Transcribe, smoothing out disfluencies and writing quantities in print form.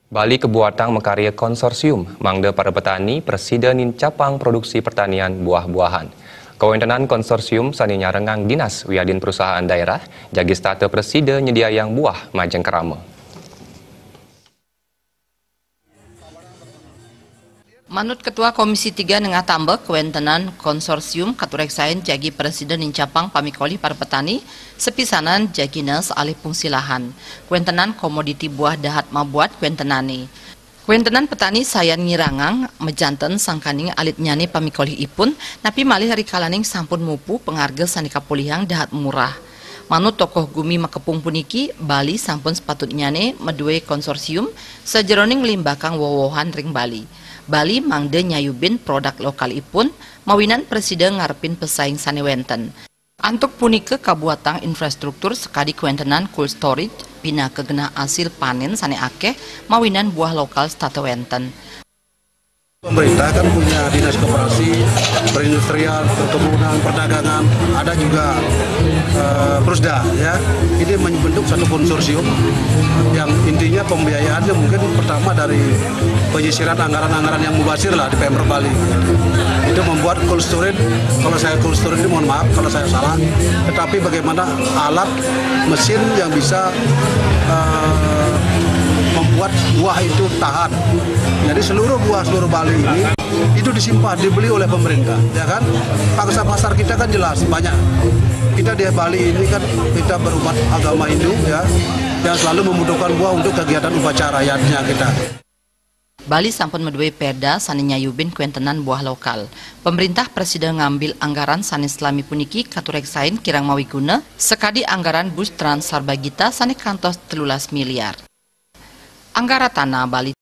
Bali Kebuatang mekarya konsorsium mangda para petani Presidenin Capang Produksi Pertanian Buah-buahan. Kewentenan konsorsium saninya rengang dinas wiadin perusahaan daerah jagi starte preside nyedia yang buah majeng kerama. Manut Ketua Komisi 3 Nengah Tambak kewentenan konsorsium katureksain jagi Presiden Incapang pamikoli para petani sepisanan jagi nas alih fungsi lahan. Kewentenan komoditi buah dahat mabuat kewentenani. Kewentenan petani sayan ngirangang mejanten sangkaning alit nyani pamikoli ipun napi malih hari kalaning sampun mupu pengharga sanika pulihang dahat murah. Manut tokoh gumi makepung puniki Bali sampun sepatutnya medue konsorsium sejeroning limbakang wowohan ring Bali. Bali mangde nyayubin produk lokal ipun mawinan presiden ngarepin pesaing sanewenten. Antuk punike kabuatang infrastruktur sekadi kewentenan cold storage pina kegena hasil panen sane akeh mawinan buah lokal statewenten. Pemerintah kan punya dinas koperasi, perindustrian, perkebunan, perdagangan, ada juga Prusda ya. Ini membentuk satu konsorsium yang intinya pembiayaannya mungkin pertama dari penyisiran anggaran-anggaran yang mubazir lah di Pemprov Bali. Itu membuat cold storage, kalau saya cold storage ini mohon maaf kalau saya salah, tetapi bagaimana alat mesin yang bisa membuat buah itu tahan. Jadi seluruh Bali ini itu disimpan, dibeli oleh pemerintah, ya kan? Pangsa pasar kita kan jelas banyak. Kita di Bali ini kan kita berumat agama Hindu ya, yang selalu membutuhkan buah untuk kegiatan upacara yatnya kita. Bali sampun medue perda sani nyayubin kuentenan buah lokal. Pemerintah presiden ngambil anggaran sani selami puniki katureksain kirang mawiguna sekadi anggaran bus Trans Sarbagita sani kantos 13 miliar. Anggara tanah Bali